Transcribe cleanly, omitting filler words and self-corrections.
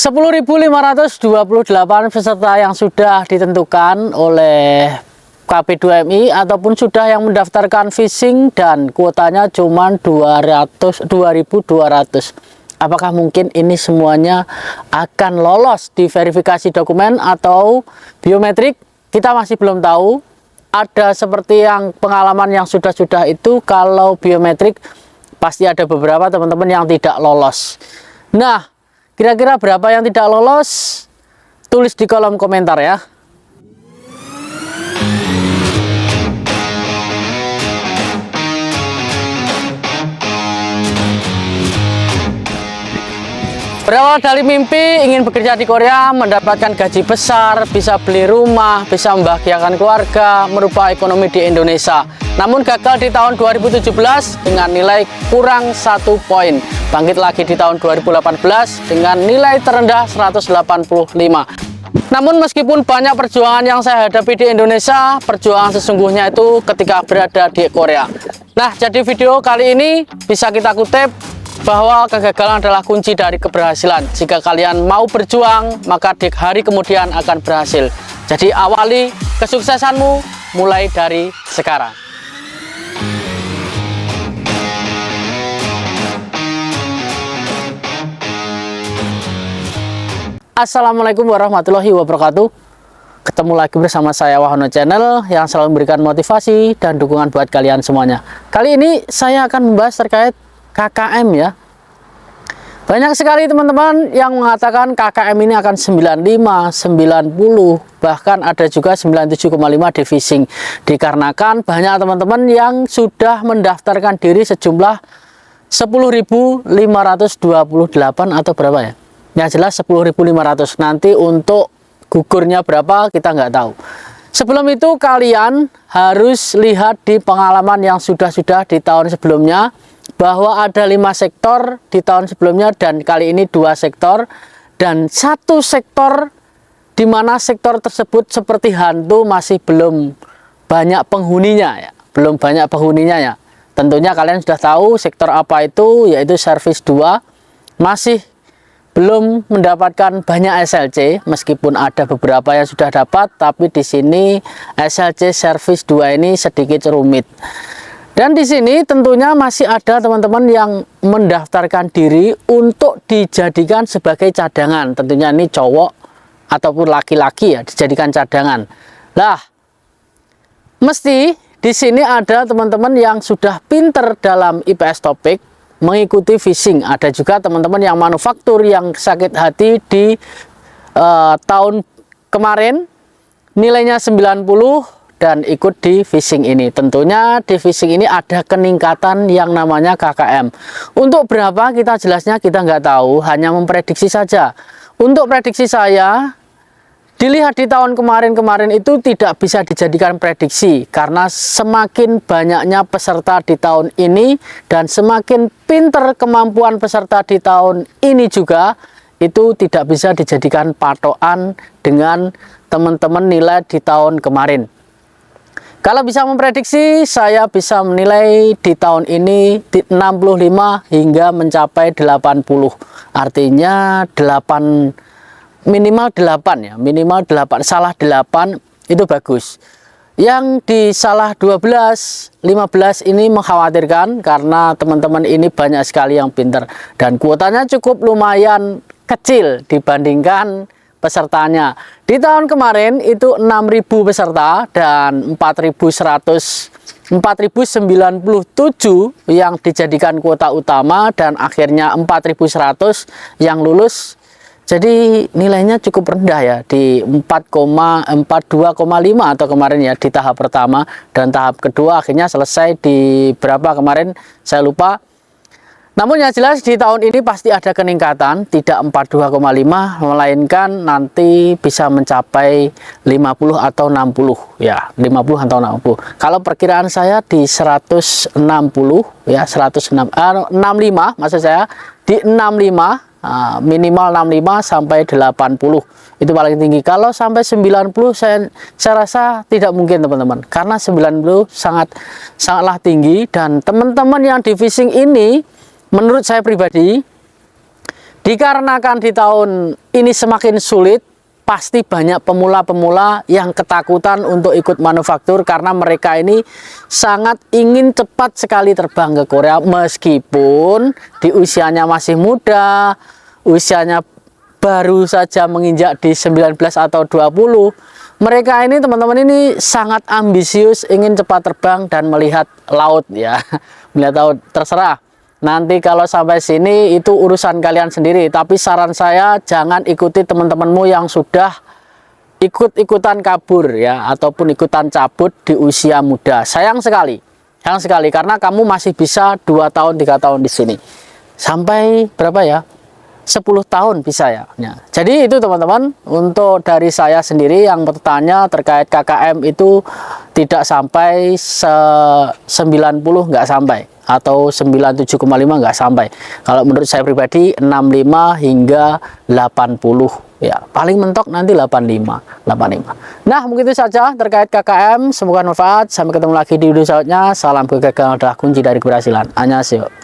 10.528 peserta yang sudah ditentukan oleh KP2MI ataupun sudah yang mendaftarkan fishing dan kuotanya cuma 2.200. Apakah mungkin ini semuanya akan lolos di verifikasi dokumen atau biometrik? Kita masih belum tahu. Ada seperti yang pengalaman yang sudah-sudah itu, kalau biometrik pasti ada beberapa teman-teman yang tidak lolos. Nah, kira-kira berapa yang tidak lolos? Tulis di kolom komentar ya. Berawal dari mimpi ingin bekerja di Korea, mendapatkan gaji besar, bisa beli rumah, bisa membahagiakan keluarga, merubah ekonomi di Indonesia. Namun gagal di tahun 2017 dengan nilai kurang 1 poin. Bangkit lagi di tahun 2018 dengan nilai terendah 185. Namun meskipun banyak perjuangan yang saya hadapi di Indonesia, perjuangan sesungguhnya itu ketika berada di Korea. Nah, jadi video kali ini bisa kita kutip bahwa kegagalan adalah kunci dari keberhasilan. Jika kalian mau berjuang, maka di hari kemudian akan berhasil. Jadi awali kesuksesanmu mulai dari sekarang. Assalamualaikum warahmatullahi wabarakatuh. Ketemu lagi bersama saya Wahono Channel yang selalu memberikan motivasi dan dukungan buat kalian semuanya. Kali ini saya akan membahas terkait KKM ya. Banyak sekali teman-teman yang mengatakan KKM ini akan 95, 90, bahkan ada juga 97,5 di fishing. Dikarenakan banyak teman-teman yang sudah mendaftarkan diri sejumlah 10.528 atau berapa ya? Yang jelas 10.500. Nanti untuk gugurnya berapa kita nggak tahu. Sebelum itu kalian harus lihat di pengalaman yang sudah-sudah di tahun sebelumnya, bahwa ada 5 sektor di tahun sebelumnya dan kali ini 2 sektor dan 1 sektor, di mana sektor tersebut seperti hantu masih belum banyak penghuninya ya, belum banyak penghuninya ya. Tentunya kalian sudah tahu sektor apa itu, yaitu service 2, masih belum mendapatkan banyak SLC, meskipun ada beberapa yang sudah dapat, tapi di sini SLC service 2 ini sedikit rumit. Dan di sini tentunya masih ada teman-teman yang mendaftarkan diri untuk dijadikan sebagai cadangan. Tentunya ini cowok ataupun laki-laki ya, dijadikan cadangan. Lah, mesti di sini ada teman-teman yang sudah pinter dalam IPS topik, mengikuti fishing. Ada juga teman-teman yang manufaktur yang sakit hati di tahun kemarin, nilainya 90 dan ikut di fishing ini. Tentunya di fishing ini ada peningkatan yang namanya KKM. Untuk berapa kita jelasnya kita nggak tahu, hanya memprediksi saja. Untuk prediksi saya, dilihat di tahun kemarin itu tidak bisa dijadikan prediksi, karena semakin banyaknya peserta di tahun ini dan semakin pinter kemampuan peserta di tahun ini juga, itu tidak bisa dijadikan patokan dengan teman-teman nilai di tahun kemarin. Kalau bisa memprediksi, saya bisa menilai di tahun ini 65 hingga mencapai 80. Artinya 8, minimal 8 ya, minimal 8, salah 8 itu bagus. Yang di salah 12, 15 ini mengkhawatirkan karena teman-teman ini banyak sekali yang pinter dan kuotanya cukup lumayan kecil dibandingkan pesertanya. Di tahun kemarin itu 6.000 peserta dan 4.197 yang dijadikan kuota utama dan akhirnya 4.100 yang lulus. Jadi nilainya cukup rendah ya, di 4,42,5 atau kemarin ya di tahap pertama, dan tahap kedua akhirnya selesai di berapa kemarin saya lupa. Namun yang jelas di tahun ini pasti ada peningkatan, tidak 42,5, melainkan nanti bisa mencapai 50 atau 60 ya, 50 atau 60. Kalau perkiraan saya di 160 ya, 65 maksud saya, di 65, minimal 65 sampai 80 itu paling tinggi. Kalau sampai 90 saya rasa tidak mungkin teman-teman, karena 90 sangatlah tinggi. Dan teman-teman yang di fishing ini, menurut saya pribadi, Dikarenakan di tahun ini semakin sulit, pasti banyak pemula-pemula yang ketakutan untuk ikut manufaktur karena mereka ini sangat ingin cepat sekali terbang ke Korea meskipun di usianya masih muda, usianya baru saja menginjak di 19 atau 20. Mereka ini teman-teman ini sangat ambisius, ingin cepat terbang dan melihat laut ya. Melihat laut, terserah. Nanti kalau sampai sini itu urusan kalian sendiri. Tapi saran saya jangan ikuti teman-temanmu yang sudah ikut-ikutan kabur ya, ataupun ikutan cabut di usia muda. Sayang sekali karena kamu masih bisa 2 tahun 3 tahun di sini. Sampai berapa ya? 10 tahun bisa ya. Jadi itu teman-teman, untuk dari saya sendiri yang bertanya terkait KKM itu tidak sampai 90, nggak sampai, atau 97,5 nggak sampai. Kalau menurut saya pribadi 65 hingga 80 ya, paling mentok nanti 85. Nah, begitu saja terkait KKM, semoga bermanfaat. Sampai ketemu lagi di video selanjutnya. Salam kegagalan adalah kunci dari keberhasilan. Annyeonghaseyo.